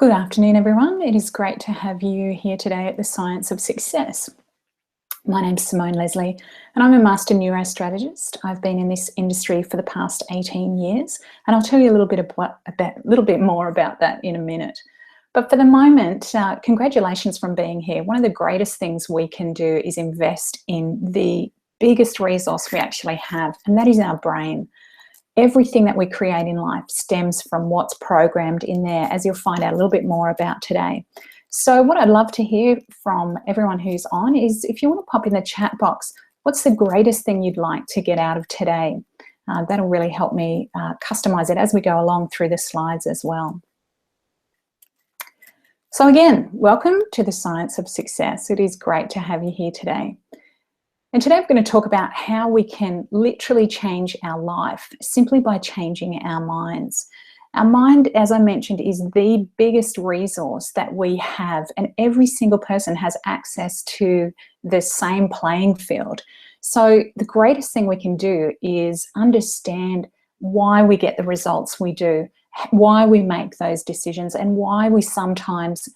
Good afternoon, everyone. It is great to have you here today at the Science of Success. My name's Simone Leslie, and I'm a Master Neurostrategist. I've been in this industry for the past 18 years, and I'll tell you a little bit more about that in a minute. But for the moment, congratulations from being here. One of the greatest things we can do is invest in the biggest resource we actually have, and that is our brain. Everything that we create in life stems from what's programmed in there, as you'll find out a little bit more about today. So what I'd love to hear from everyone who's on is if you want to pop in the chat box, what's the greatest thing you'd like to get out of today? That'll really help me customize it as we go along through the slides as well. So again, welcome to the Science of Success. It is great to have you here today. And today I'm going to talk about how we can literally change our life simply by changing our minds. Our mind, as I mentioned, is the biggest resource that we have, and every single person has access to the same playing field. So the greatest thing we can do is understand why we get the results we do, why we make those decisions, and why we sometimes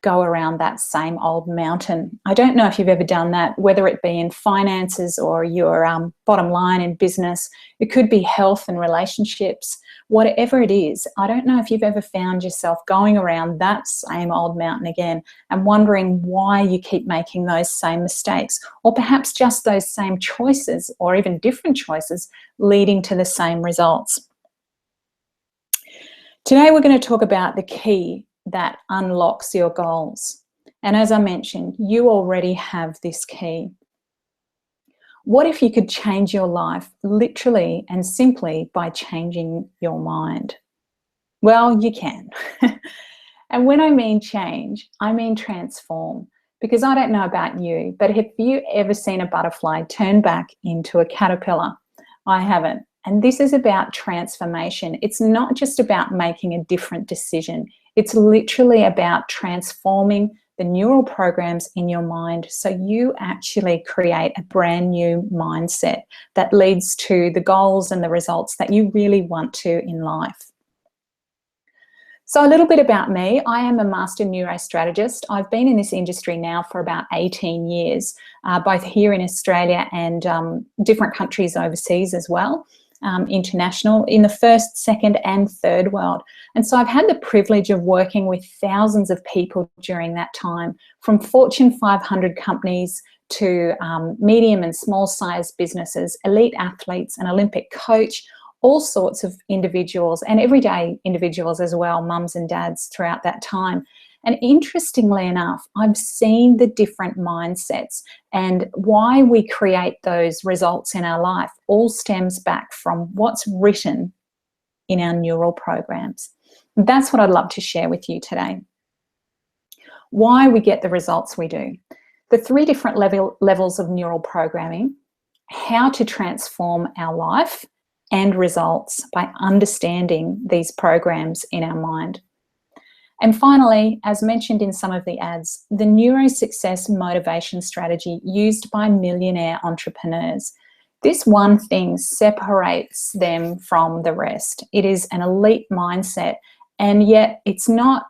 go around that same old mountain. I don't know if you've ever done that, whether it be in finances or your bottom line in business. It could be health and relationships, whatever it is. I don't know if you've ever found yourself going around that same old mountain again and wondering why you keep making those same mistakes, or perhaps just those same choices or even different choices leading to the same results. Today we're going to talk about the key that unlocks your goals. And as I mentioned, you already have this key. What if you could change your life literally and simply by changing your mind? Well, you can. And when I mean change, I mean transform. Because I don't know about you, but have you ever seen a butterfly turn back into a caterpillar? I haven't. And this is about transformation. It's not just about making a different decision. It's literally about transforming the neural programs in your mind so you actually create a brand new mindset that leads to the goals and the results that you really want to in life. So a little bit about me. I am a Master Neurostrategist. I've been in this industry now for about 18 years, both here in Australia and different countries overseas as well. International in the first, second and third world. And so I've had the privilege of working with thousands of people during that time, from Fortune 500 companies to medium and small size businesses, elite athletes, an Olympic coach, all sorts of individuals and everyday individuals as well, mums and dads throughout that time. And interestingly enough, I've seen the different mindsets, and why we create those results in our life all stems back from what's written in our neural programs. And that's what I'd love to share with you today. Why we get the results we do. The three different levels of neural programming, how to transform our life and results by understanding these programs in our mind. And finally, as mentioned in some of the ads, the neuro success motivation strategy used by millionaire entrepreneurs. This one thing separates them from the rest. It is an elite mindset, and yet it's not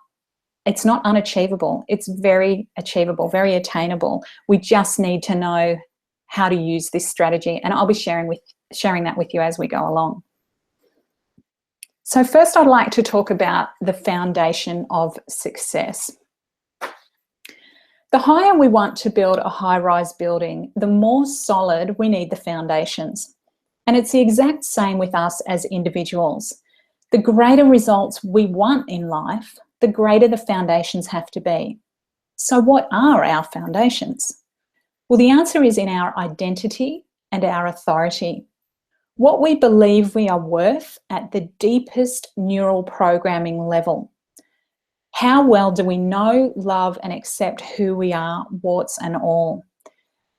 unachievable. It's very achievable, very attainable. We just need to know how to use this strategy, and I'll be sharing that with you as we go along. So first I'd like to talk about the foundation of success. The higher we want to build a high-rise building, the more solid we need the foundations. And it's the exact same with us as individuals. The greater results we want in life, the greater the foundations have to be. So what are our foundations? Well, the answer is in our identity and our authority. What we believe we are worth at the deepest neural programming level. How well do we know, love and accept who we are, warts and all?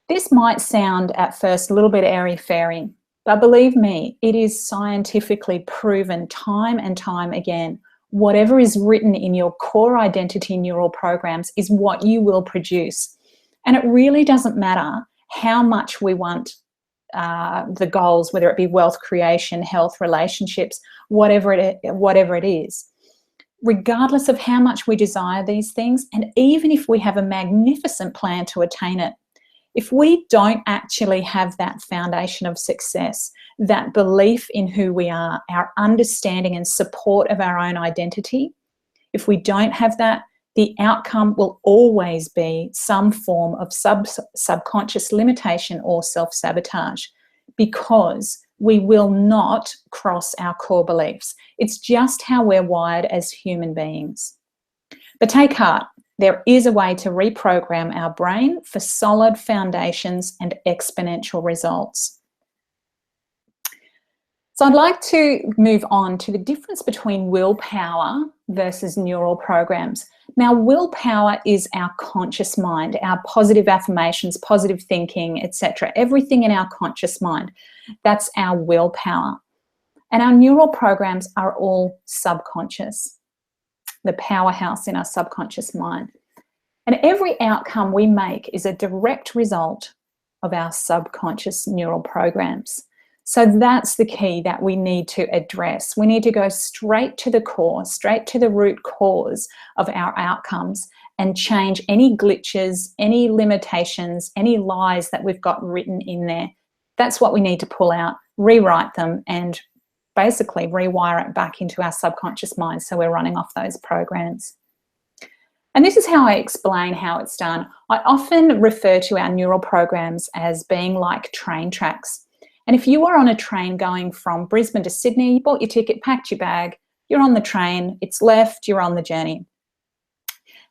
This might sound at first a little bit airy-fairy, but believe me, it is scientifically proven time and time again. Whatever is written in your core identity neural programs is what you will produce. And it really doesn't matter how much we want the goals, whether it be wealth creation, health, relationships, whatever it is. regardless of how much we desire these things, and even if we have a magnificent plan to attain it, if we don't actually have that foundation of success, that belief in who we are, our understanding and support of our own identity, if we don't have that, the outcome will always be some form of subconscious limitation or self-sabotage, because we will not cross our core beliefs. It's just how we're wired as human beings. But take heart, there is a way to reprogram our brain for solid foundations and exponential results. So I'd like to move on to the difference between willpower versus neural programs. Now, willpower is our conscious mind, our positive affirmations, positive thinking, etc. Everything in our conscious mind. That's our willpower. And our neural programs are all subconscious, the powerhouse in our subconscious mind. And every outcome we make is a direct result of our subconscious neural programs. So that's the key that we need to address. We need to go straight to the core, straight to the root cause of our outcomes, and change any glitches, any limitations, any lies that we've got written in there. That's what we need to pull out, rewrite them, and basically rewire it back into our subconscious mind so we're running off those programs. And this is how I explain how it's done. I often refer to our neural programs as being like train tracks. And if you were on a train going from Brisbane to Sydney, you bought your ticket, packed your bag, you're on the train, it's left, you're on the journey.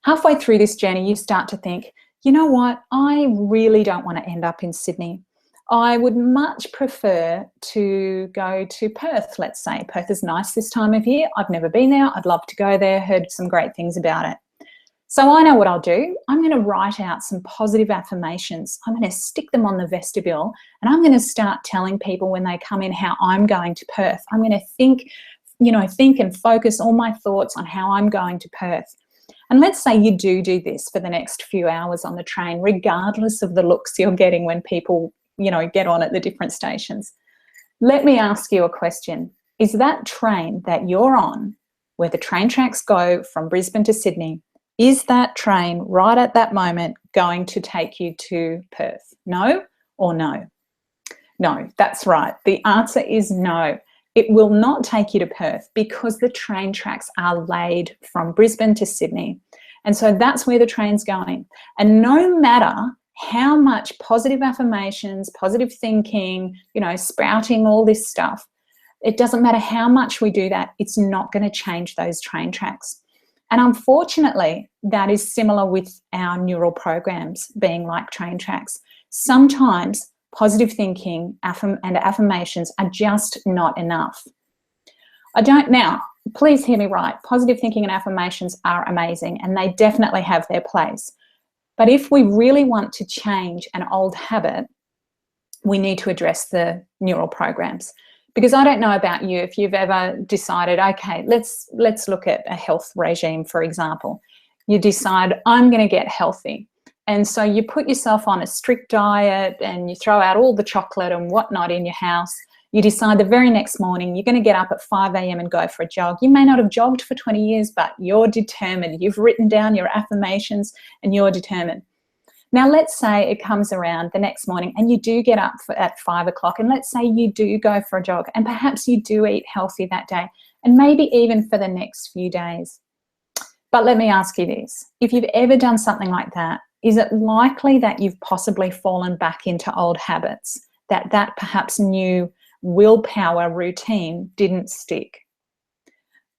Halfway through this journey, you start to think, you know what, I really don't want to end up in Sydney. I would much prefer to go to Perth, let's say. Perth is nice this time of year. I've never been there. I'd love to go there, heard some great things about it. So I know what I'll do. I'm going to write out some positive affirmations. I'm going to stick them on the vestibule, and I'm going to start telling people when they come in how I'm going to Perth. I'm going to think and focus all my thoughts on how I'm going to Perth. And let's say you do this for the next few hours on the train, regardless of the looks you're getting when people, get on at the different stations. Let me ask you a question. Is that train that you're on, where the train tracks go from Brisbane to Sydney, is that train right at that moment going to take you to Perth? No or no? No, that's right. The answer is no. It will not take you to Perth because the train tracks are laid from Brisbane to Sydney. And so that's where the train's going. And no matter how much positive affirmations, positive thinking, sprouting all this stuff, it doesn't matter how much we do that, it's not going to change those train tracks. And unfortunately, that is similar with our neural programs being like train tracks. Sometimes positive thinking and affirmations are just not enough. Now, please hear me right. Positive thinking and affirmations are amazing, and they definitely have their place. But if we really want to change an old habit, we need to address the neural programs. Because I don't know about you, if you've ever decided, okay, let's look at a health regime, for example. You decide, I'm going to get healthy. And so you put yourself on a strict diet and you throw out all the chocolate and whatnot in your house. You decide the very next morning you're going to get up at 5 a.m. and go for a jog. You may not have jogged for 20 years, but you're determined. You've written down your affirmations and you're determined. Now, let's say it comes around the next morning and you do get up at 5 o'clock, and let's say you do go for a jog, and perhaps you do eat healthy that day, and maybe even for the next few days. But let me ask you this. If you've ever done something like that, is it likely that you've possibly fallen back into old habits, that perhaps new willpower routine didn't stick?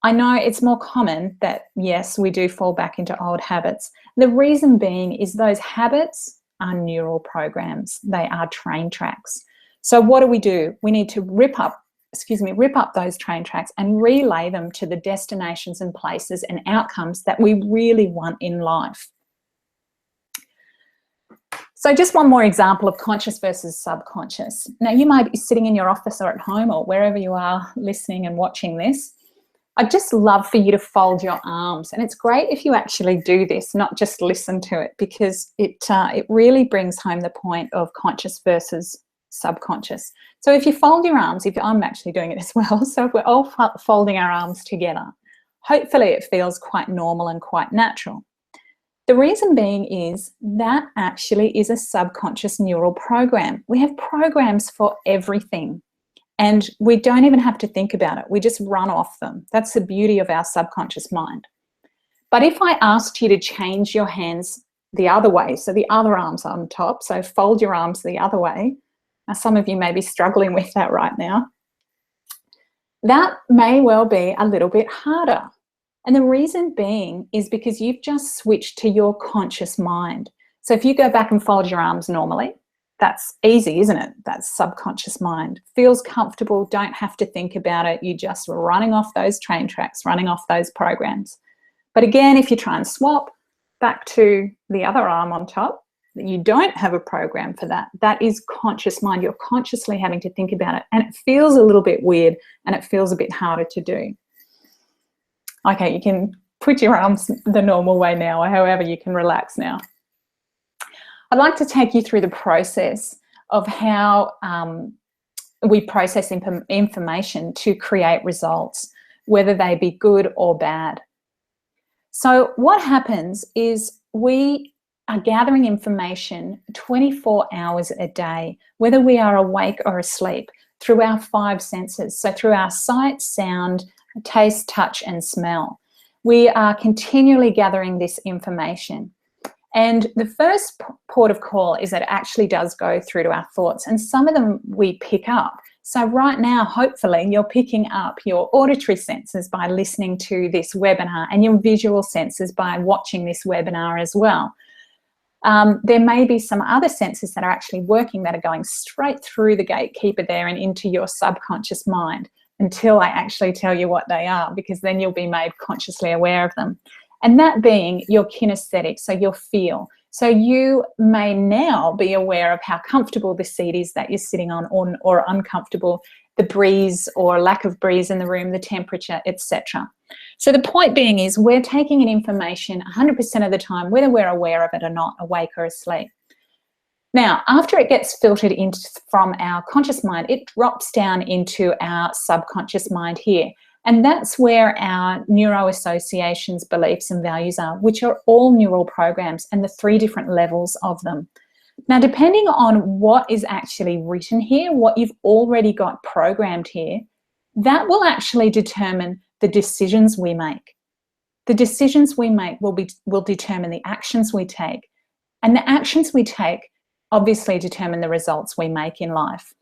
I know it's more common that, yes, we do fall back into old habits. The reason being is those habits are neural programs. They are train tracks. So what do? We need to rip up those train tracks and relay them to the destinations and places and outcomes that we really want in life. So just one more example of conscious versus subconscious. Now, you might be sitting in your office or at home or wherever you are listening and watching this. I'd just love for you to fold your arms, and it's great if you actually do this, not just listen to it, because it really brings home the point of conscious versus subconscious. So if you fold your arms, I'm actually doing it as well, so we're all folding our arms together. Hopefully it feels quite normal and quite natural. The reason being is that actually is a subconscious neural program. We have programs for everything, and we don't even have to think about it. We just run off them. That's the beauty of our subconscious mind. But if I asked you to change your hands the other way, so the other arm's on top, so fold your arms the other way. Now, some of you may be struggling with that right now. That may well be a little bit harder. And the reason being is because you've just switched to your conscious mind. So if you go back and fold your arms normally, that's easy, isn't it? That's subconscious mind. Feels comfortable, don't have to think about it. You're just running off those train tracks, running off those programs. But again, if you try and swap back to the other arm on top, you don't have a program for that. That is conscious mind. You're consciously having to think about it. And it feels a little bit weird and it feels a bit harder to do. Okay, you can put your arms the normal way now, or however you can relax now. I'd like to take you through the process of how we process information to create results, whether they be good or bad. So what happens is we are gathering information 24 hours a day, whether we are awake or asleep, through our 5 senses. So through our sight, sound, taste, touch, and smell. We are continually gathering this information. And the first port of call is that it actually does go through to our thoughts, and some of them we pick up. So right now, hopefully, you're picking up your auditory senses by listening to this webinar, and your visual senses by watching this webinar as well. There may be some other senses that are actually working that are going straight through the gatekeeper there and into your subconscious mind until I actually tell you what they are, because then you'll be made consciously aware of them. And that being your kinesthetic, so your feel. So you may now be aware of how comfortable the seat is that you're sitting on, or uncomfortable, the breeze or lack of breeze in the room, the temperature, etc. So the point being is we're taking in information 100% of the time, whether we're aware of it or not, awake or asleep. Now, after it gets filtered in from our conscious mind, it drops down into our subconscious mind here. And that's where our neuroassociations, beliefs and values are, which are all neural programs, and the 3 different levels of them. Now, depending on what is actually written here, what you've already got programmed here, that will actually determine the decisions we make. The decisions we make will determine the actions we take. And the actions we take obviously determine the results we make in life.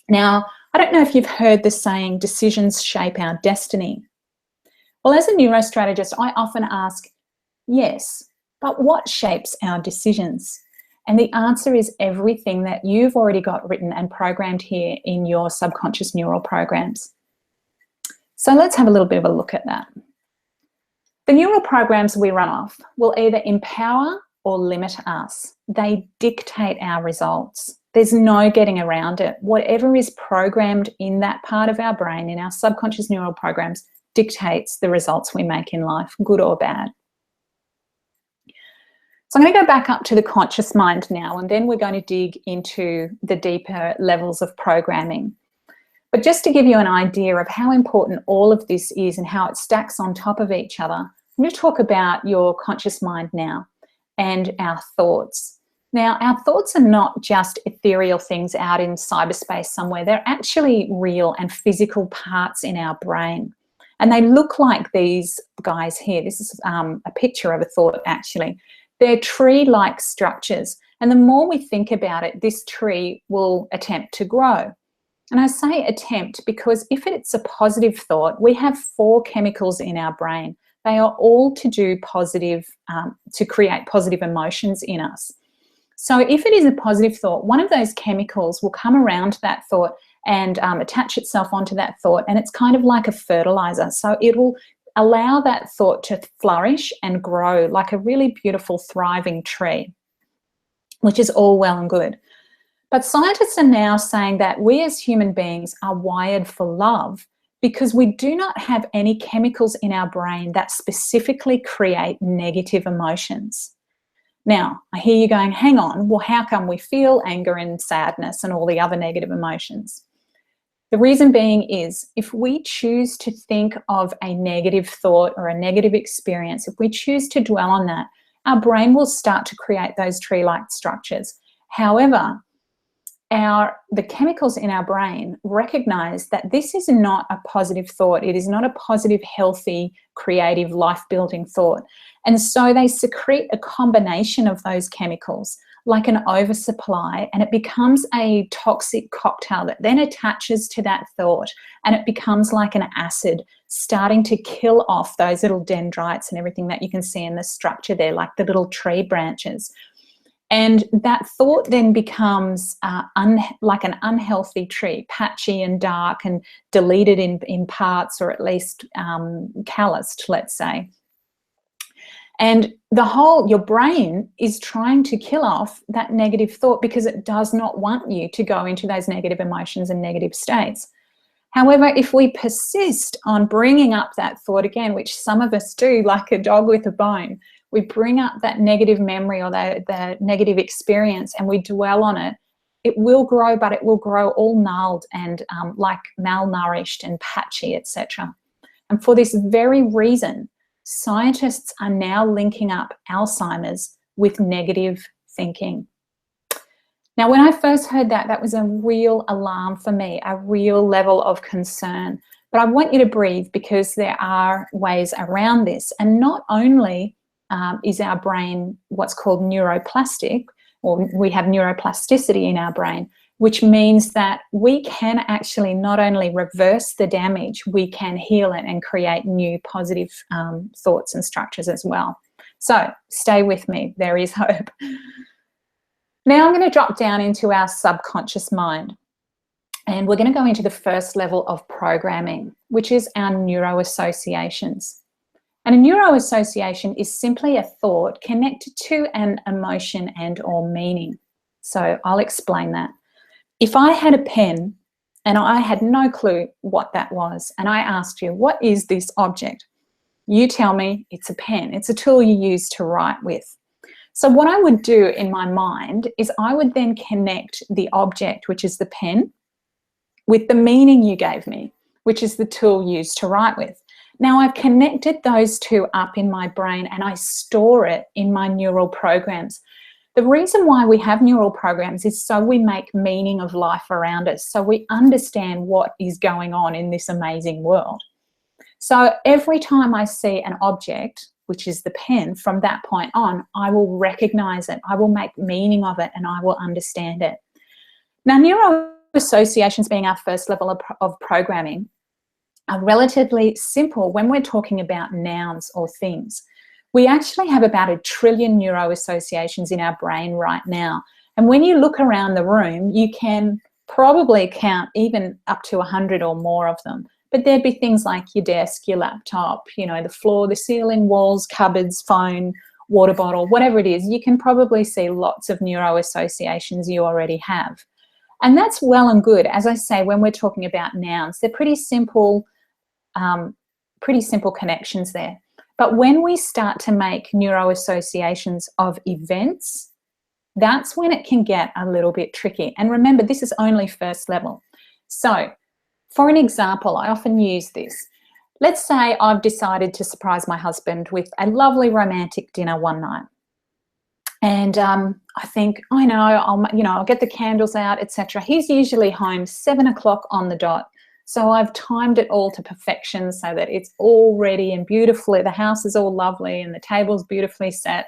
Now, I don't know if you've heard the saying, decisions shape our destiny. Well, as a neurostrategist, I often ask, yes, but what shapes our decisions? And the answer is everything that you've already got written and programmed here in your subconscious neural programs. So let's have a little bit of a look at that. The neural programs we run off will either empower or limit us. They dictate our results. There's no getting around it. Whatever is programmed in that part of our brain, in our subconscious neural programs, dictates the results we make in life, good or bad. So I'm going to go back up to the conscious mind now, and then we're going to dig into the deeper levels of programming. But just to give you an idea of how important all of this is and how it stacks on top of each other, I'm going to talk about your conscious mind now and our thoughts. Now, our thoughts are not just ethereal things out in cyberspace somewhere. They're actually real and physical parts in our brain. And they look like these guys here. This is a picture of a thought, actually. They're tree-like structures. And the more we think about it, this tree will attempt to grow. And I say attempt because if it's a positive thought, we have 4 chemicals in our brain. They are all to do positive, to create positive emotions in us. So if it is a positive thought, one of those chemicals will come around that thought and attach itself onto that thought, and it's kind of like a fertilizer. So it will allow that thought to flourish and grow like a really beautiful, thriving tree, which is all well and good. But scientists are now saying that we as human beings are wired for love because we do not have any chemicals in our brain that specifically create negative emotions. Now, I hear you going, hang on, well, how come we feel anger and sadness and all the other negative emotions? The reason being is if we choose to think of a negative thought or a negative experience, if we choose to dwell on that, our brain will start to create those tree-like structures. However, the chemicals in our brain recognize that this is not a positive thought. It is not a positive, healthy, creative, life-building thought. And so they secrete a combination of those chemicals, like an oversupply, and it becomes a toxic cocktail that then attaches to that thought, and it becomes like an acid, starting to kill off those little dendrites and everything that you can see in the structure there, like the little tree branches. And that thought then becomes like an unhealthy tree, patchy and dark and deleted in parts, or at least calloused, let's say. And your brain is trying to kill off that negative thought because it does not want you to go into those negative emotions and negative states. However, if we persist on bringing up that thought again, which some of us do, like a dog with a bone, we bring up that negative memory or the negative experience and we dwell on it, it will grow, but it will grow all gnarled and like malnourished and patchy, etc. And for this very reason, scientists are now linking up Alzheimer's with negative thinking. Now, when I first heard that, that was a real alarm for me, a real level of concern. But I want you to breathe, because there are ways around this. And not only is our brain what's called neuroplastic, or we have neuroplasticity in our brain, which means that we can actually not only reverse the damage, we can heal it and create new positive thoughts and structures as well. So stay with me, there is hope. Now I'm going to drop down into our subconscious mind, and we're going to go into the first level of programming, which is our neuroassociations. And a neuroassociation is simply a thought connected to an emotion and or meaning. So I'll explain that. If I had a pen and I had no clue what that was, and I asked you, what is this object? You tell me it's a pen. It's a tool you use to write with. So what I would do in my mind is I would then connect the object, which is the pen, with the meaning you gave me, which is the tool used to write with. Now I've connected those two up in my brain and I store it in my neural programs. The reason why we have neural programs is so we make meaning of life around us, so we understand what is going on in this amazing world. So every time I see an object, which is the pen, from that point on, I will recognize it, I will make meaning of it, and I will understand it. Now, neuroassociations being our first level of programming are relatively simple when we're talking about nouns or things. We actually have about 1 trillion neuroassociations in our brain right now. And when you look around the room, you can probably count even up to 100 or more of them. But there'd be things like your desk, your laptop, you know, the floor, the ceiling, walls, cupboards, phone, water bottle, whatever it is. You can probably see lots of neuroassociations you already have. And that's well and good. As I say, when we're talking about nouns, they're pretty simple connections there. But when we start to make neuroassociations of events, that's when it can get a little bit tricky. And remember, this is only first level. So, for an example, I often use this. Let's say I've decided to surprise my husband with a lovely romantic dinner one night. And I think, I know, I'll get the candles out, etc. He's usually home 7 o'clock on the dot. So I've timed it all to perfection so that it's all ready and beautifully, the house is all lovely and the table's beautifully set,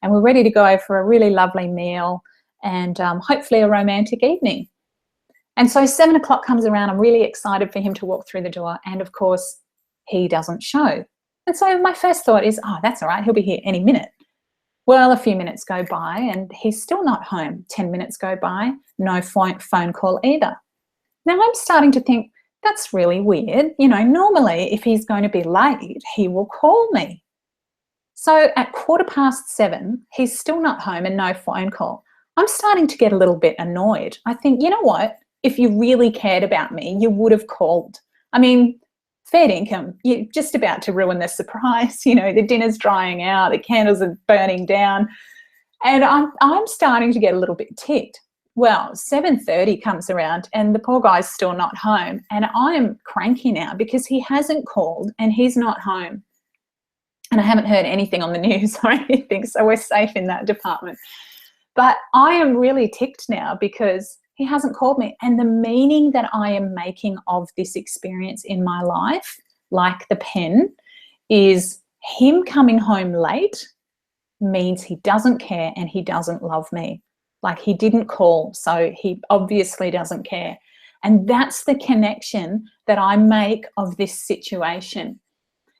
and we're ready to go for a really lovely meal and hopefully a romantic evening. And so 7 o'clock comes around, I'm really excited for him to walk through the door, and of course he doesn't show. And so my first thought is, oh, that's all right, he'll be here any minute. Well, a few minutes go by and he's still not home. 10 minutes go by, no phone call either. Now I'm starting to think, that's really weird. You know, normally if he's going to be late, he will call me. So at 7:15, he's still not home and no phone call. I'm starting to get a little bit annoyed. I think, you know what? If you really cared about me, you would have called. I mean, fair income, you're just about to ruin the surprise. You know, the dinner's drying out, the candles are burning down. And I'm starting to get a little bit ticked. Well, 7:30 comes around and the poor guy's still not home, and I'm cranky now because he hasn't called and he's not home. And I haven't heard anything on the news or anything, so we're safe in that department. But I am really ticked now because he hasn't called me, and the meaning that I am making of this experience in my life, like the pen, is him coming home late means he doesn't care and he doesn't love me. Like, he didn't call, so he obviously doesn't care. And that's the connection that I make of this situation.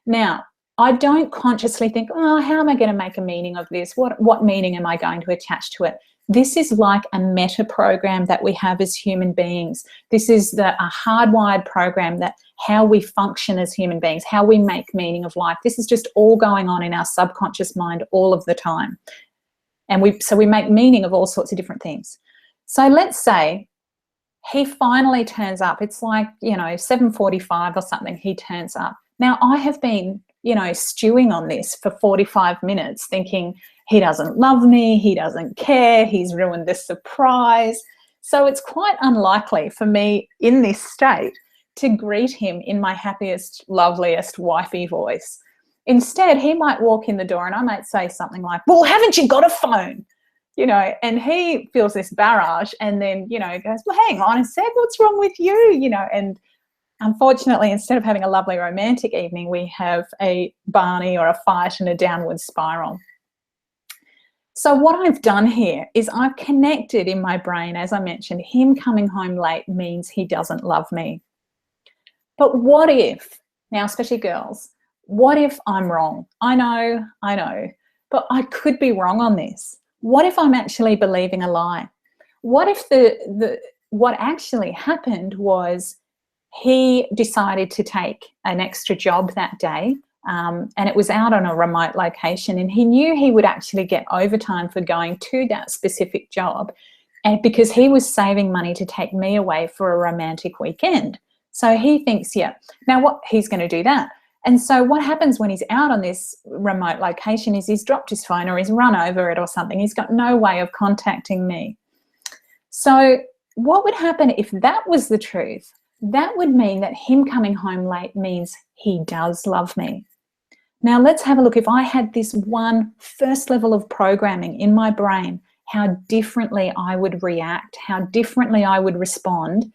Now, I don't consciously think, oh, how am I going to make a meaning of this? What meaning am I going to attach to it? This is like a meta program that we have as human beings. This is a hardwired program that how we function as human beings, how we make meaning of life. This is just all going on in our subconscious mind all of the time. And we make meaning of all sorts of different things. So let's say he finally turns up. It's like, 7:45 or something, he turns up. Now, I have been, stewing on this for 45 minutes thinking he doesn't love me, he doesn't care, he's ruined the surprise. So it's quite unlikely for me in this state to greet him in my happiest, loveliest, wifey voice. Instead, he might walk in the door and I might say something like, well, haven't you got a phone? And he feels this barrage and then, goes, well, hang on a sec, what's wrong with you? And unfortunately, instead of having a lovely romantic evening, we have a Barney or a fight and a downward spiral. So what I've done here is I've connected in my brain, as I mentioned, him coming home late means he doesn't love me. But what if, now especially girls, what if I'm wrong? I know, but I could be wrong on this. What if I'm actually believing a lie? What if what actually happened was he decided to take an extra job that day, and it was out on a remote location, and he knew he would actually get overtime for going to that specific job, and because he was saving money to take me away for a romantic weekend. So he thinks, yeah, now he's going to do that. And so what happens when he's out on this remote location is he's dropped his phone or he's run over it or something. He's got no way of contacting me. So what would happen if that was the truth? That would mean that him coming home late means he does love me. Now let's have a look. If I had this one first level of programming in my brain, how differently I would react, how differently I would respond,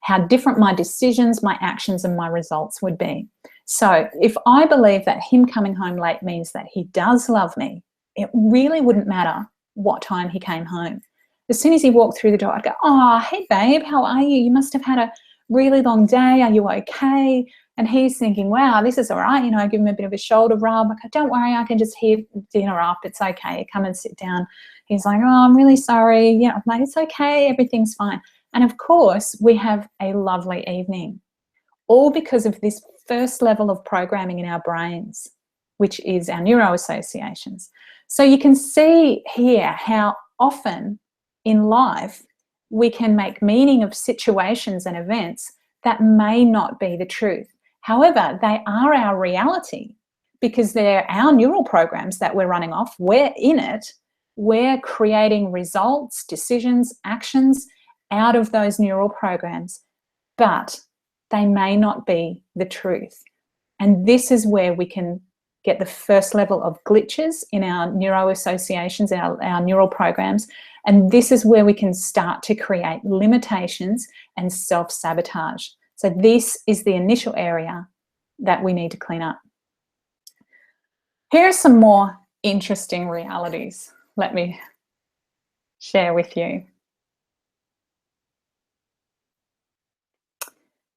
how different my decisions, my actions, and my results would be. So if I believe that him coming home late means that he does love me, it really wouldn't matter what time he came home. As soon as he walked through the door, I'd go, oh, hey, babe, how are you? You must have had a really long day. Are you okay? And he's thinking, wow, this is all right. I give him a bit of a shoulder rub. I go, don't worry, I can just heat dinner up. It's okay. Come and sit down. He's like, oh, I'm really sorry. I'm like, it's okay. Everything's fine. And of course, we have a lovely evening, all because of this first level of programming in our brains, which is our neuroassociations. So you can see here how often in life we can make meaning of situations and events that may not be the truth. However, they are our reality because they're our neural programs that we're running off. We're in it. We're creating results, decisions, actions out of those neural programs, but they may not be the truth. And this is where we can get the first level of glitches in our neuroassociations, our neural programs. And this is where we can start to create limitations and self-sabotage. So this is the initial area that we need to clean up. Here are some more interesting realities. Let me share with you.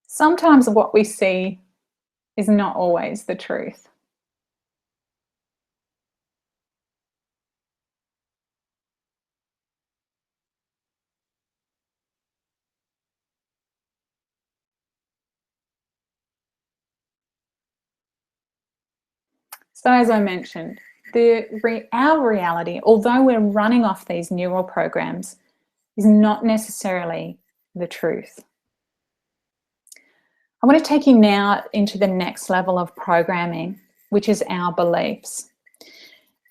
Sometimes what we see is not always the truth. So as I mentioned, our reality, although we're running off these neural programs, is not necessarily the truth. I want to take you now into the next level of programming, which is our beliefs.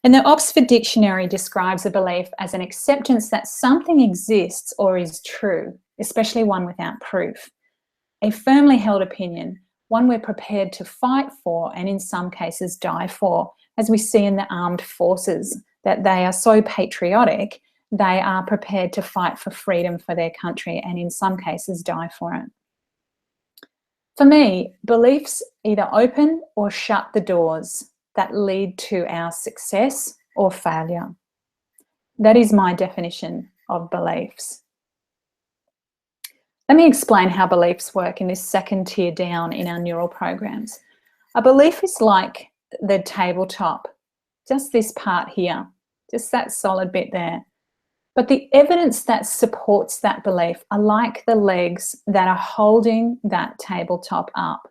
And the Oxford Dictionary describes a belief as an acceptance that something exists or is true, especially one without proof. A firmly held opinion, one we're prepared to fight for and in some cases die for, as we see in the armed forces, that they are so patriotic, they are prepared to fight for freedom for their country and in some cases die for it. For me, beliefs either open or shut the doors that lead to our success or failure. That is my definition of beliefs. Let me explain how beliefs work in this second tier down in our neural programs. A belief is like the tabletop, just this part here, just that solid bit there. But the evidence that supports that belief are like the legs that are holding that tabletop up.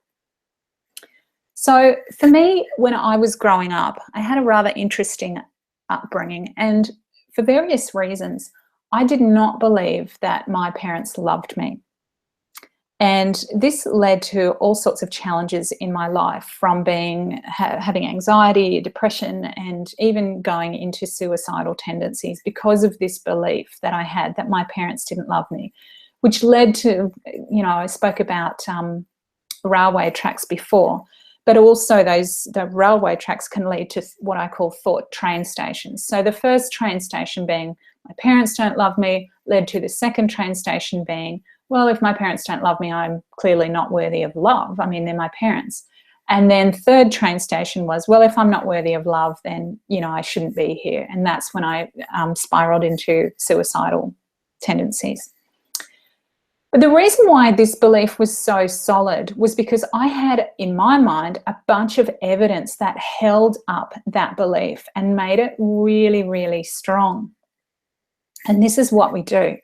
So for me, when I was growing up, I had a rather interesting upbringing, and for various reasons, I did not believe that my parents loved me. And this led to all sorts of challenges in my life, from having anxiety, depression, and even going into suicidal tendencies because of this belief that I had that my parents didn't love me, which led to, I spoke about railway tracks before, but also the railway tracks can lead to what I call thought train stations. So the first train station being, my parents don't love me, led to the second train station being, well, if my parents don't love me, I'm clearly not worthy of love. I mean, they're my parents. And then third train station was, well, if I'm not worthy of love, then, I shouldn't be here. And that's when I spiraled into suicidal tendencies. But the reason why this belief was so solid was because I had, in my mind, a bunch of evidence that held up that belief and made it really, really strong. And this is what we do.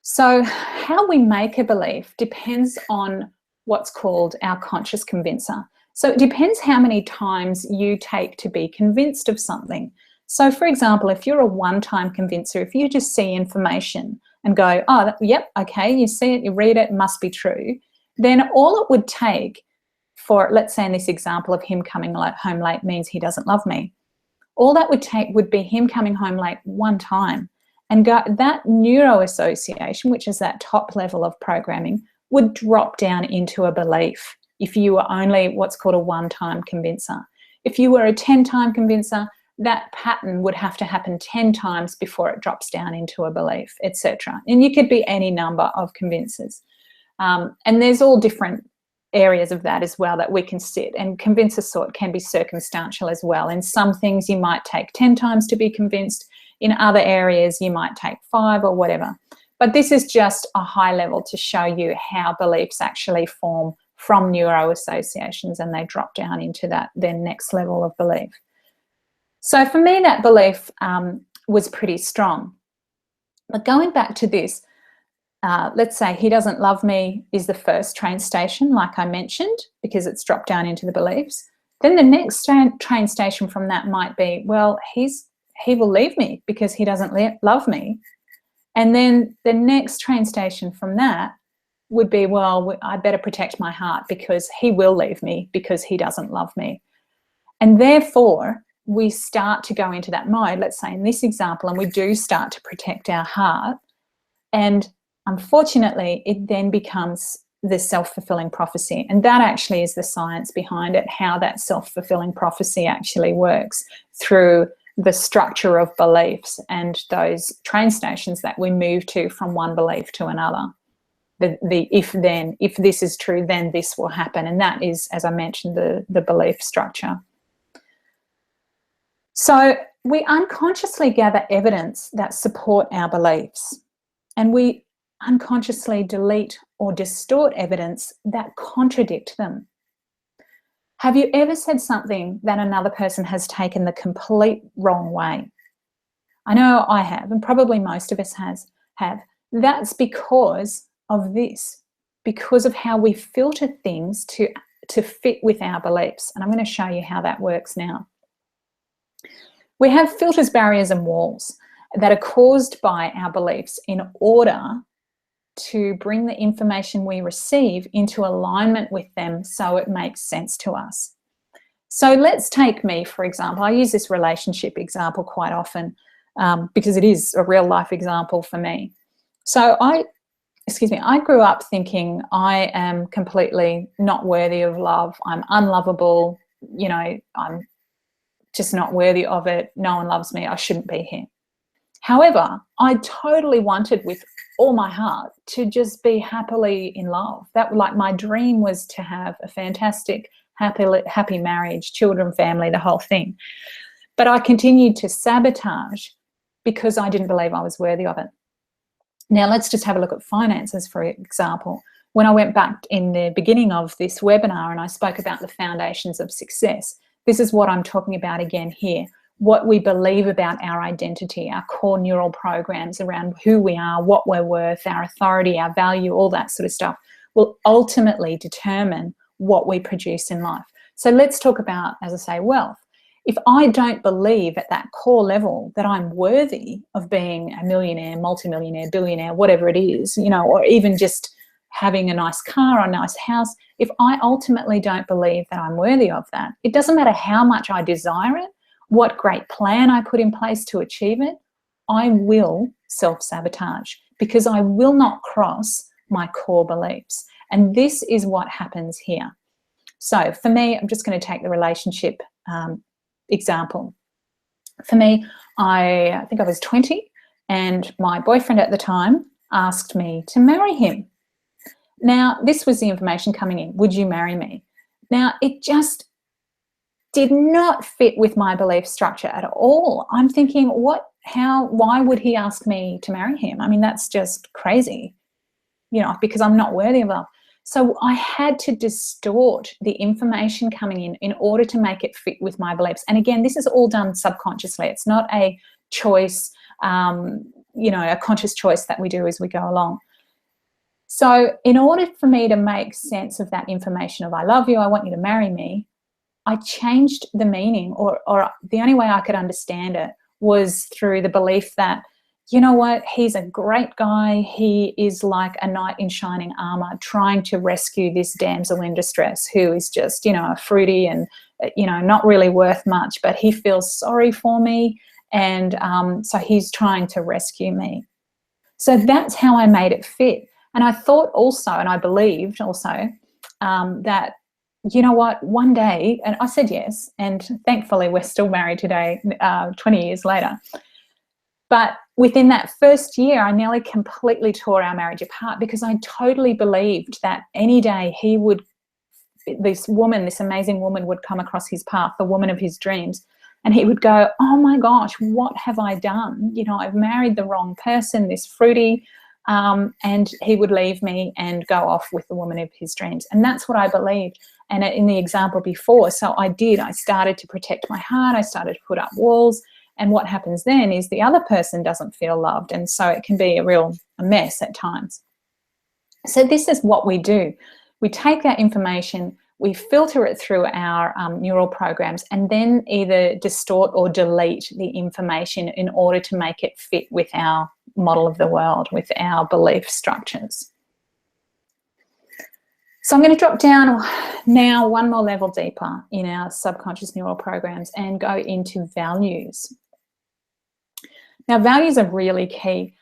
So how we make a belief depends on what's called our conscious convincer. So it depends how many times you take to be convinced of something. So for example, if you're a one-time convincer, if you just see information and go, oh, yep, okay, you see it, you read it, must be true, then all it would take for, let's say in this example of him coming home late means he doesn't love me, all that would take would be him coming home late one time. And that neuroassociation, which is that top level of programming, would drop down into a belief if you were only what's called a one-time convincer. If you were a 10-time convincer, that pattern would have to happen 10 times before it drops down into a belief, etc. And you could be any number of convincers. And there's all different areas of that as well that we can sit. And convincer sort can be circumstantial as well. In some things you might take 10 times to be convinced. In other areas, you might take 5 or whatever. But this is just a high level to show you how beliefs actually form from neuroassociations and they drop down into that then next level of belief. So for me, that belief was pretty strong. But going back to this, let's say he doesn't love me is the first train station, like I mentioned, because it's dropped down into the beliefs. Then the next train station from that might be, well, he will leave me because he doesn't love me. And then the next train station from that would be, well, I better protect my heart because he will leave me because he doesn't love me. And therefore, we start to go into that mode, let's say in this example, and we do start to protect our heart. And unfortunately, it then becomes the self-fulfilling prophecy. And that actually is the science behind it, how that self-fulfilling prophecy actually works through the structure of beliefs and those train stations that we move to from one belief to another. The if this is true, then this will happen. And that is, as I mentioned, the belief structure. So we unconsciously gather evidence that support our beliefs, and we unconsciously delete or distort evidence that contradict them. Have you ever said something that another person has taken the complete wrong way? I know I have, and probably most of us have. That's because of this, because of how we filter things to fit with our beliefs. And I'm going to show you how that works now. We have filters, barriers, and walls that are caused by our beliefs in order to bring the information we receive into alignment with them so it makes sense to us. So let's take me, for example. I use this relationship example quite often because it is a real life example for me. So I grew up thinking I am completely not worthy of love. I'm unlovable. You know, I'm just not worthy of it. No one loves me. I shouldn't be here. However, I totally wanted with all my heart to just be happily in love. That, like, my dream was to have a fantastic, happy marriage, children, family, the whole thing. But I continued to sabotage because I didn't believe I was worthy of it. Now, let's just have a look at finances, for example. When I went back in the beginning of this webinar and I spoke about the foundations of success, this is what I'm talking about again here. What we believe about our identity, our core neural programs around who we are, what we're worth, our authority, our value, all that sort of stuff will ultimately determine what we produce in life. So let's talk about, as I say, wealth. If I don't believe at that core level that I'm worthy of being a millionaire, multimillionaire, billionaire, whatever it is, you know, or even just having a nice car or a nice house, if I ultimately don't believe that I'm worthy of that, it doesn't matter how much I desire it, what great plan I put in place to achieve it, I will self-sabotage because I will not cross my core beliefs. And this is what happens here. So for me, I'm just going to take the relationship example. For me, I think I was 20 and my boyfriend at the time asked me to marry him. Now, this was the information coming in. Would you marry me? Now, it just did not fit with my belief structure at all. I'm thinking, why would he ask me to marry him? I mean, that's just crazy, you know, because I'm not worthy of love. So I had to distort the information coming in order to make it fit with my beliefs. And again, this is all done subconsciously. It's not a choice, you know, a conscious choice that we do as we go along. So in order for me to make sense of that information of I love you, I want you to marry me, I changed the meaning, or the only way I could understand it was through the belief that, you know what, he's a great guy. He is like a knight in shining armor trying to rescue this damsel in distress who is just, you know, a fruity and, you know, not really worth much, but he feels sorry for me. And so he's trying to rescue me. So that's how I made it fit. And I thought also, and I believed also that, you know what, one day, and I said yes, and thankfully we're still married today, 20 years later. But within that first year, I nearly completely tore our marriage apart because I totally believed that any day this amazing woman would come across his path, the woman of his dreams, and he would go, oh my gosh, what have I done? You know, I've married the wrong person, this fruity, and he would leave me and go off with the woman of his dreams. And that's what I believed. And in the example before, so I started to protect my heart. I started to put up walls. And what happens then is the other person doesn't feel loved. And so it can be a mess at times. So this is what we do. We take that information, we filter it through our neural programs, and then either distort or delete the information in order to make it fit with our model of the world, with our belief structures. So I'm going to drop down now one more level deeper in our subconscious neural programs and go into values. Now, values are really key.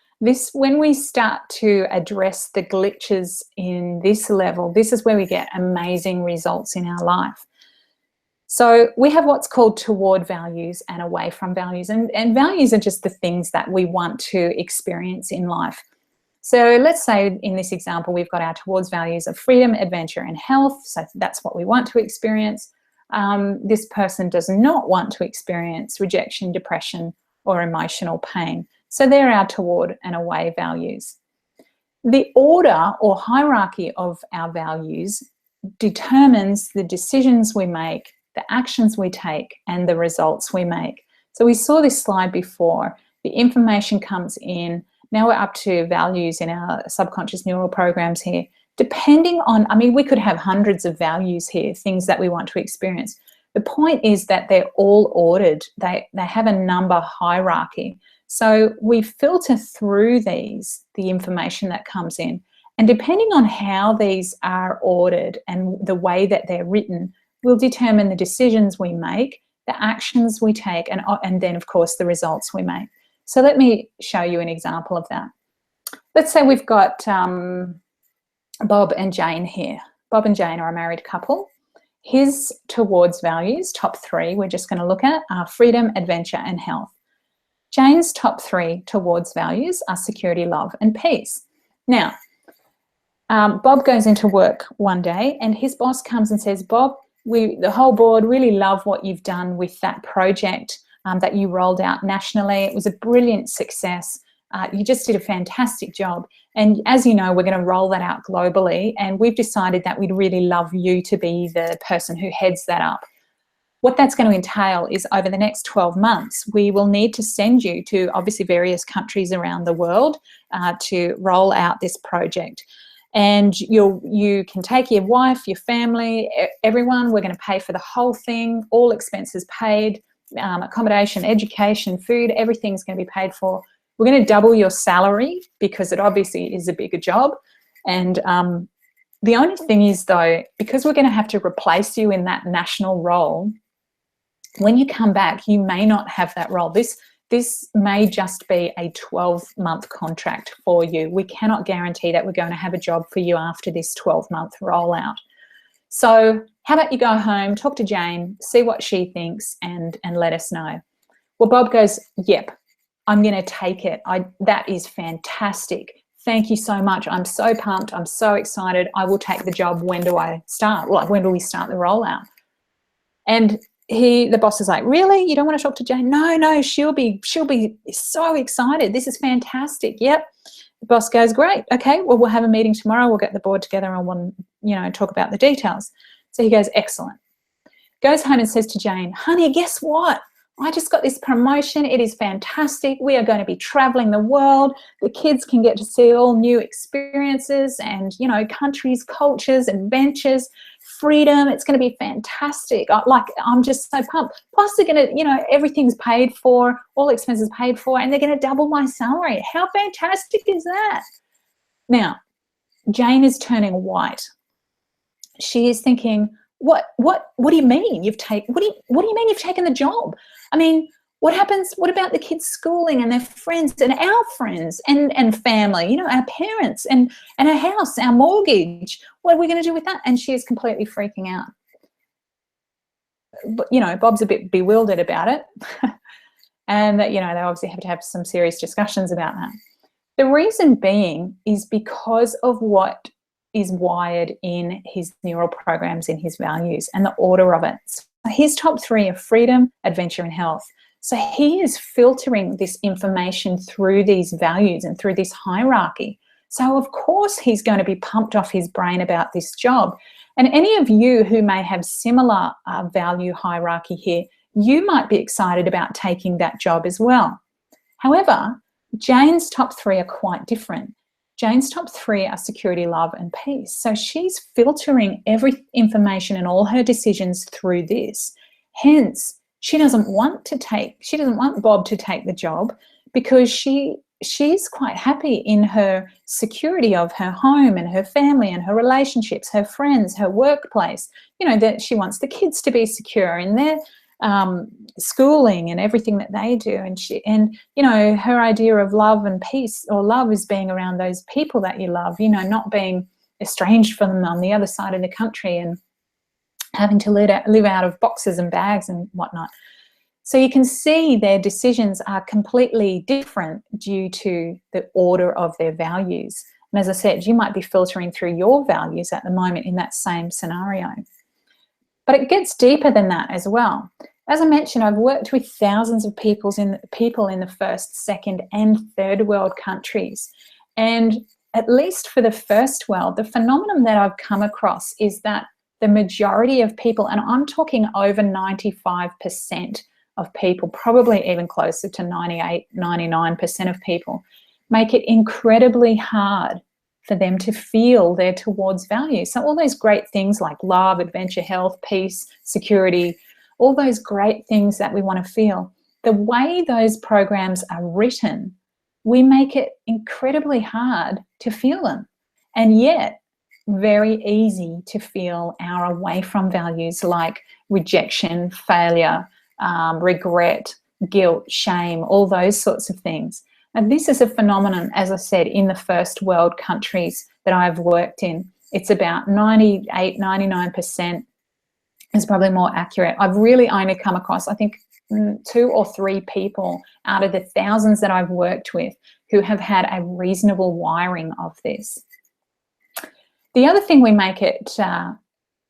When we start to address the glitches in this level, this is where we get amazing results in our life. So we have what's called toward values and away from values. And values are just the things that we want to experience in life. So let's say in this example, we've got our towards values of freedom, adventure, and health. So that's what we want to experience. This person does not want to experience rejection, depression, or emotional pain. So they're our toward and away values. The order or hierarchy of our values determines the decisions we make, the actions we take, and the results we make. So we saw this slide before. The information comes in. Now we're up to values in our subconscious neural programs here. Depending on, I mean, we could have hundreds of values here, things that we want to experience. The point is that they're all ordered. They have a number hierarchy. So we filter through the information that comes in. And depending on how these are ordered and the way that they're written, will determine the decisions we make, the actions we take, and then, of course, the results we make. So let me show you an example of that. Let's say we've got Bob and Jane here. Bob and Jane are a married couple. His towards values, top 3, we're just going to look at, are freedom, adventure, and health. Jane's top 3 towards values are security, love, and peace. Now, Bob goes into work one day and his boss comes and says, Bob, the whole board really love what you've done with that project that you rolled out nationally. It was a brilliant success. You just did a fantastic job. And as you know, we're going to roll that out globally. And we've decided that we'd really love you to be the person who heads that up. What that's going to entail is over the next 12 months, we will need to send you to obviously various countries around the world to roll out this project. And you can take your wife, your family, everyone. We're going to pay for the whole thing, all expenses paid, accommodation, education, food, everything's going to be paid for. We're going to double your salary because it obviously is a bigger job. And the only thing is, though, because we're going to have to replace you in that national role, when you come back, you may not have that role. This may just be a 12-month contract for you. We cannot guarantee that we're going to have a job for you after this 12-month rollout. So how about you go home, talk to Jane, see what she thinks, and let us know. Well, Bob goes, yep, I'm going to take it. That is fantastic. Thank you so much. I'm so pumped. I'm so excited. I will take the job. When do I start? Like, when do we start the rollout? And the boss is like, really? You don't want to talk to Jane? No, she'll be so excited. This is fantastic. Yep. The boss goes, great. Okay, well, we'll have a meeting tomorrow. We'll get the board together and we'll, talk about the details. So he goes, excellent. Goes home and says to Jane, honey, guess what? I just got this promotion. It is fantastic. We are going to be traveling the world. The kids can get to see all new experiences and, countries, cultures, adventures, freedom. It's going to be fantastic. I'm just so pumped. Plus they're going to, everything's paid for, all expenses paid for, and they're going to double my salary. How fantastic is that? Now, Jane is turning white. She is thinking, what do you mean what do you mean you've taken the job? I mean, what happens? What about the kids' schooling and their friends and our friends and family, our parents and our house, our mortgage? What are we going to do with that? And she is completely freaking out. But, Bob's a bit bewildered about it. And that, they obviously have to have some serious discussions about that. The reason being is because of what is wired in his neural programs, in his values, and the order of it. So his top 3 are freedom, adventure, and health. So he is filtering this information through these values and through this hierarchy. So of course he's going to be pumped off his brain about this job. And any of you who may have similar value hierarchy here, you might be excited about taking that job as well. However, Jane's top 3 are quite different. Jane's top 3 are security, love, and peace. So she's filtering every information and all her decisions through this. Hence, she doesn't want Bob to take the job because she's quite happy in her security of her home and her family and her relationships, her friends, her workplace. That she wants the kids to be secure in their schooling and everything that they do, and her idea of love and peace, or love, is being around those people that you love, not being estranged from them on the other side of the country and having to live out of boxes and bags and whatnot. So you can see their decisions are completely different due to the order of their values. And as I said, you might be filtering through your values at the moment in that same scenario. But it gets deeper than that as well. As I mentioned, I've worked with thousands of people in the first, second, and third world countries. And at least for the first world, the phenomenon that I've come across is that the majority of people, and I'm talking over 95% of people, probably even closer to 98, 99% of people, make it incredibly hard for them to feel their towards values. So all those great things like love, adventure, health, peace, security, all those great things that we want to feel, the way those programs are written, we make it incredibly hard to feel them. And yet very easy to feel our away from values like rejection, failure, regret, guilt, shame, all those sorts of things. And this is a phenomenon, as I said, in the first world countries that I've worked in. It's about 98, 99% is probably more accurate. I've really only come across, I think, 2 or 3 people out of the thousands that I've worked with who have had a reasonable wiring of this. The other thing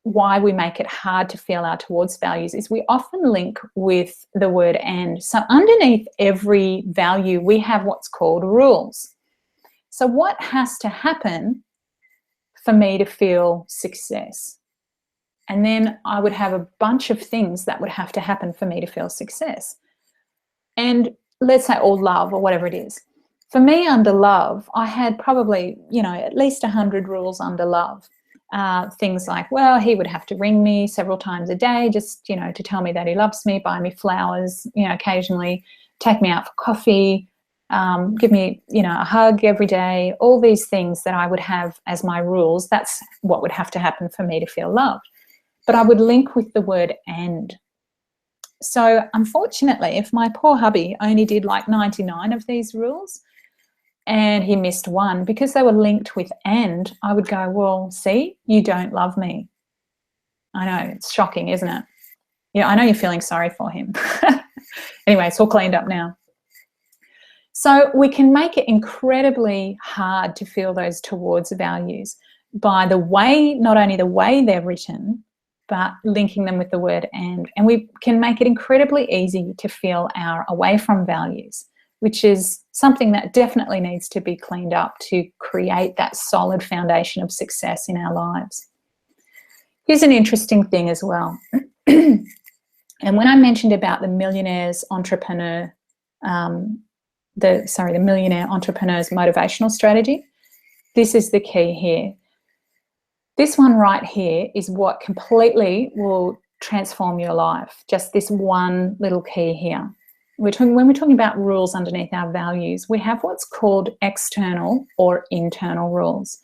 why we make it hard to feel our towards values is we often link with the word and. So underneath every value, we have what's called rules. So what has to happen for me to feel success? And then I would have a bunch of things that would have to happen for me to feel success. And let's say, or love, or whatever it is. For me, under love, I had probably, at least 100 rules under love. Things like, well, he would have to ring me several times a day just, to tell me that he loves me, buy me flowers, occasionally take me out for coffee, give me, a hug every day, all these things that I would have as my rules. That's what would have to happen for me to feel loved. But I would link with the word and. So unfortunately, if my poor hubby only did like 99 of these rules and he missed one, because they were linked with and, I would go, well, see, you don't love me. I know, it's shocking, isn't it? Yeah, I know you're feeling sorry for him. Anyway, it's all cleaned up now. So we can make it incredibly hard to feel those towards values by the way, not only the way they're written, but linking them with the word and. And we can make it incredibly easy to feel our away from values, which is something that definitely needs to be cleaned up to create that solid foundation of success in our lives. Here's an interesting thing as well. And when I mentioned about the millionaire entrepreneur's motivational strategy, this is the key here. This one right here is what completely will transform your life. Just this one little key here. When we're talking about rules underneath our values, we have what's called external or internal rules.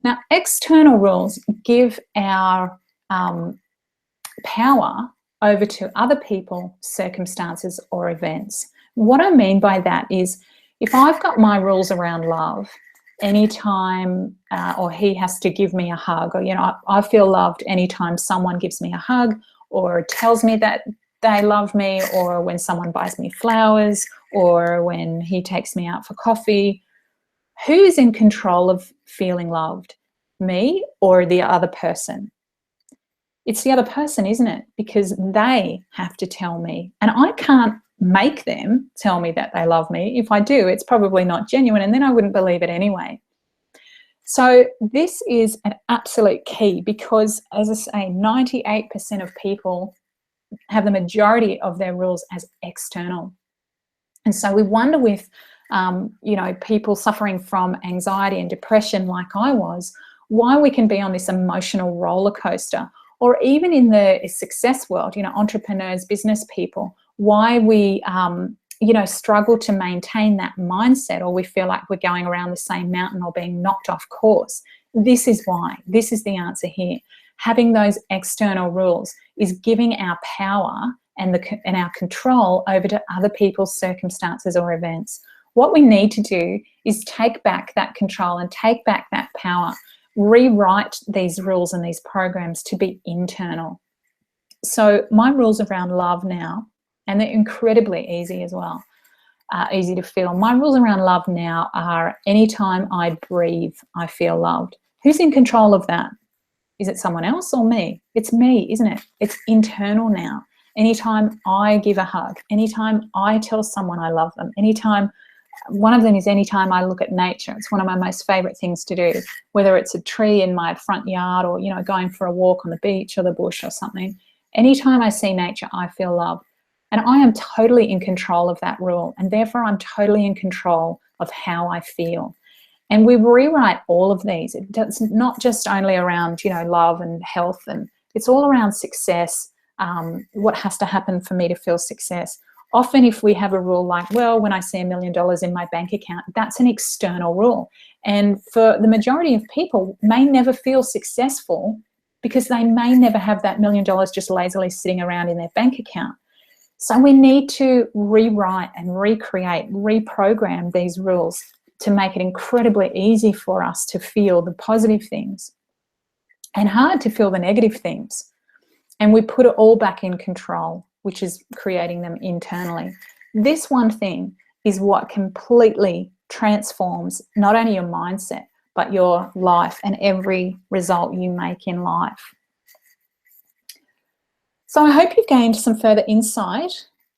Now, external rules give our power over to other people, circumstances, or events. What I mean by that is, if I've got my rules around love, anytime or he has to give me a hug, or I feel loved anytime someone gives me a hug or tells me that they love me, or when someone buys me flowers, or when he takes me out for coffee. Who's in control of feeling loved, me or the other person? It's the other person, isn't it? Because they have to tell me, and I can't make them tell me that they love me. If I do, it's probably not genuine, and then I wouldn't believe it anyway. So this is an absolute key, because, as I say, 98% of people have the majority of their rules as external. And so we wonder with, people suffering from anxiety and depression like I was, why we can be on this emotional roller coaster, or even in the success world, entrepreneurs, business people, why we, struggle to maintain that mindset, or we feel like we're going around the same mountain or being knocked off course. This is why. This is the answer here. Having those external rules is giving our power and our control over to other people's circumstances or events. What we need to do is take back that control and take back that power, rewrite these rules and these programs to be internal. So my rules around love now, and they're incredibly easy as well, easy to feel. My rules around love now are, anytime I breathe, I feel loved. Who's in control of that? Is it someone else or me? It's me, isn't it? It's internal now. Anytime I give a hug, anytime I tell someone I love them, one of them is anytime I look at nature. It's one of my most favorite things to do, whether it's a tree in my front yard, or, going for a walk on the beach or the bush or something. Anytime I see nature, I feel love. And I am totally in control of that rule. And therefore, I'm totally in control of how I feel. And we rewrite all of these. It's not just only around, love and health, and it's all around success. What has to happen for me to feel success? Often if we have a rule like, well, when I see $1 million in my bank account, that's an external rule. And for the majority of people may never feel successful because they may never have that $1 million just lazily sitting around in their bank account. So we need to rewrite and recreate, reprogram these rules to make it incredibly easy for us to feel the positive things and hard to feel the negative things. And we put it all back in control, which is creating them internally. This one thing is what completely transforms not only your mindset, but your life and every result you make in life. So I hope you've gained some further insight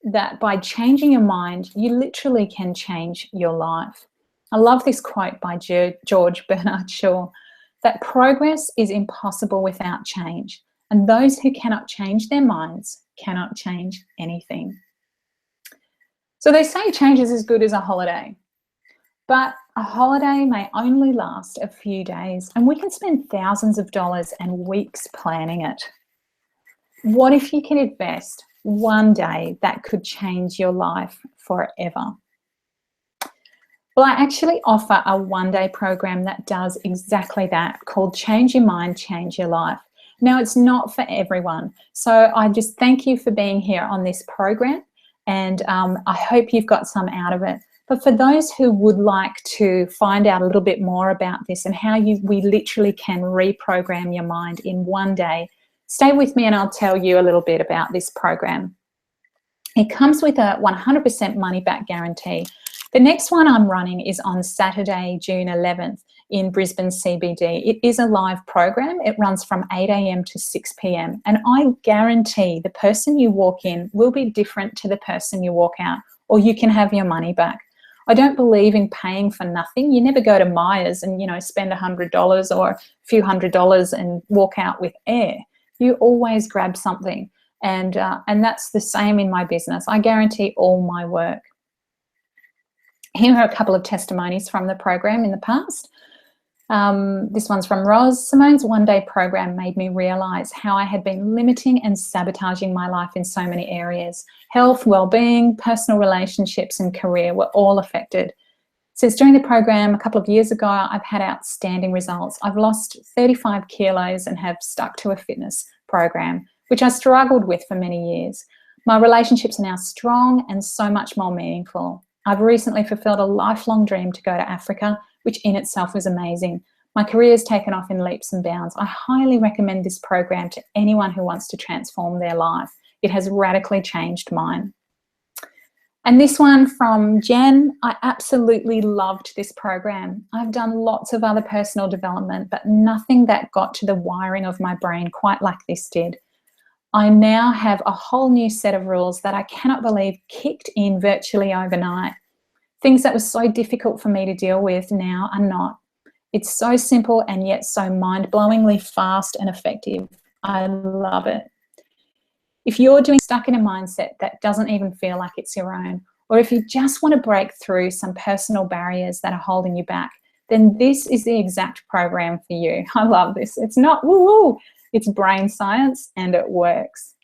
that by changing your mind, you literally can change your life. I love this quote by George Bernard Shaw, that progress is impossible without change, and those who cannot change their minds cannot change anything. So they say change is as good as a holiday, but a holiday may only last a few days, and we can spend thousands of dollars and weeks planning it. What if you can invest one day that could change your life forever? Well, I actually offer a one-day program that does exactly that, called Change Your Mind, Change Your Life. Now, it's not for everyone. So I just thank you for being here on this program, and I hope you've got some out of it. But for those who would like to find out a little bit more about this and how we literally can reprogram your mind in one day, stay with me and I'll tell you a little bit about this program. It comes with a 100% money back guarantee. The next one I'm running is on Saturday, June 11th in Brisbane CBD. It is a live program. It runs from 8 a.m. to 6 p.m. And I guarantee the person you walk in will be different to the person you walk out, or you can have your money back. I don't believe in paying for nothing. You never go to Myers and, you know, spend $100 or a few $100s and walk out with air. You always grab something. And that's the same in my business. I guarantee all my work. Here are a couple of testimonies from the program in the past. This one's from Roz. Simone's one-day program made me realise how I had been limiting and sabotaging my life in so many areas. Health, well-being, personal relationships and career were all affected. Since doing the program a couple of years ago, I've had outstanding results. I've lost 35 kilos and have stuck to a fitness program, which I struggled with for many years. My relationships are now strong and so much more meaningful. I've recently fulfilled a lifelong dream to go to Africa, which in itself was amazing. My career has taken off in leaps and bounds. I highly recommend this program to anyone who wants to transform their life. It has radically changed mine. And this one from Jen, I absolutely loved this program. I've done lots of other personal development, but nothing that got to the wiring of my brain quite like this did. I now have a whole new set of rules that I cannot believe kicked in virtually overnight. Things that were so difficult for me to deal with now are not. It's so simple and yet so mind-blowingly fast and effective. I love it. If you're stuck in a mindset that doesn't even feel like it's your own, or if you just want to break through some personal barriers that are holding you back, then this is the exact program for you. I love this. It's not woo-woo. It's brain science and it works.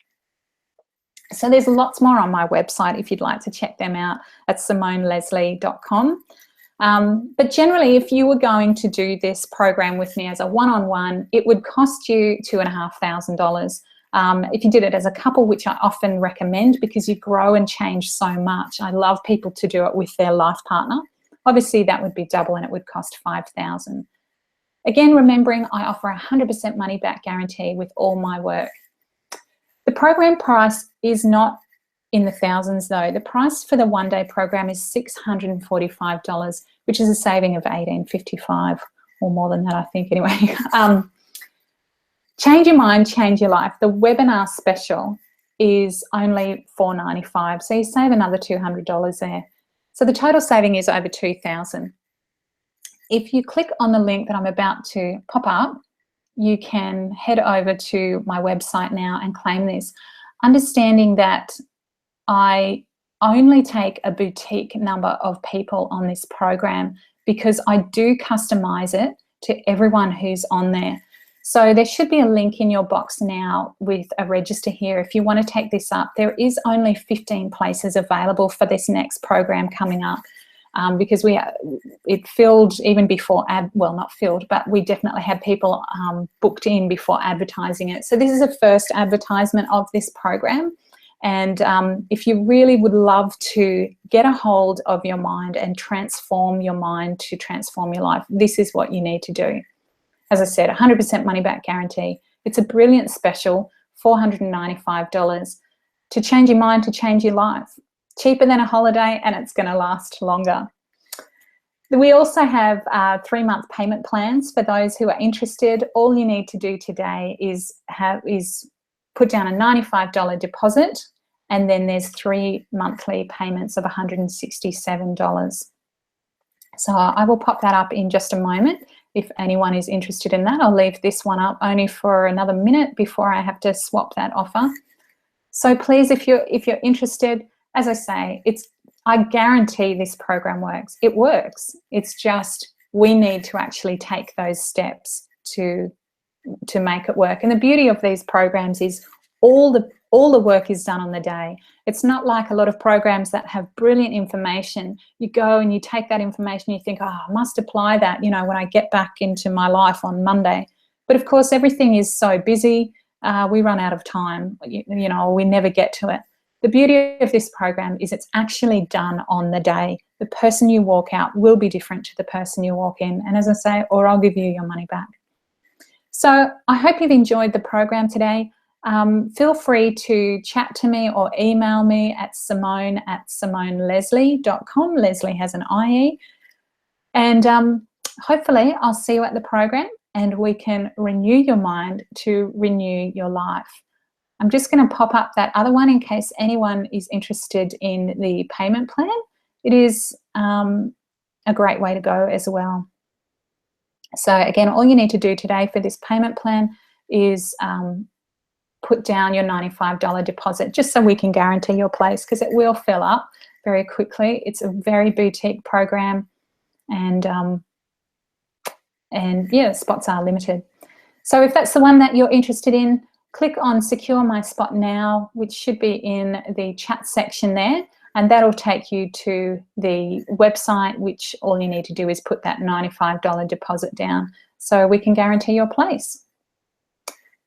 So there's lots more on my website if you'd like to check them out at simoneleslie.com. But generally, if you were going to do this program with me as a one-on-one, it would cost you $2,500. If you did it as a couple, which I often recommend because you grow and change so much. I love people to do it with their life partner. Obviously, that would be double and it would cost $5,000. Again, remembering I offer a 100% money back guarantee with all my work. The program price is not in the thousands though. The price for the one-day program is $645, which is a saving of $1,855 or more than that, I think anyway. Change Your Mind, Change Your Life. The webinar special is only $495, so you save another $200 there. So the total saving is over $2,000. If you click on the link that I'm about to pop up, you can head over to my website now and claim this, understanding that I only take a boutique number of people on this program because I do customize it to everyone who's on there. So there should be a link in your box now with a register here. If you want to take this up, there is only 15 places available for this next program coming up. Because it filled even before, well, not filled, but we definitely had people booked in before advertising it. So this is a first advertisement of this program. And if you really would love to get a hold of your mind and transform your mind to transform your life, this is what you need to do. As I said, 100% money back guarantee. It's a brilliant special, $495 to change your mind, to change your life. Cheaper than a holiday, and it's going to last longer. We also have 3-month payment plans for those who are interested. All you need to do today is put down a $95 deposit, and then there's 3 monthly payments of $167. So I will pop that up in just a moment if anyone is interested in that. I'll leave this one up only for another minute before I have to swap that offer. So please, if you're interested, as I say, I guarantee this program works. It works. It's just we need to actually take those steps to make it work. And the beauty of these programs is all the work is done on the day. It's not like a lot of programs that have brilliant information. You go and you take that information, you think, oh, I must apply that, you know, when I get back into my life on Monday. But of course, everything is so busy. We run out of time, you know, we never get to it. The beauty of this program is it's actually done on the day. The person you walk out will be different to the person you walk in. And as I say, or I'll give you your money back. So I hope you've enjoyed the program today. Feel free to chat to me or email me at simone@simoneleslie.com. Leslie has an IE. And hopefully I'll see you at the program and we can renew your mind to renew your life. I'm just going to pop up that other one in case anyone is interested in the payment plan. It is a great way to go as well. So again, all you need to do today for this payment plan is put down your $95 deposit just so we can guarantee your place, because it will fill up very quickly. It's a very boutique program, and yeah, spots are limited. So if that's the one that you're interested in, click on Secure My Spot Now, which should be in the chat section there, and that'll take you to the website, which all you need to do is put that $95 deposit down so we can guarantee your place.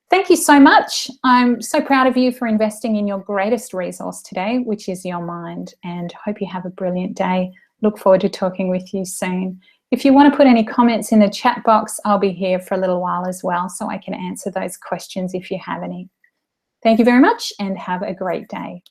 Thank you so much. I'm so proud of you for investing in your greatest resource today, which is your mind, and hope you have a brilliant day. Look forward to talking with you soon. If you want to put any comments in the chat box, I'll be here for a little while as well, so I can answer those questions if you have any. Thank you very much and have a great day.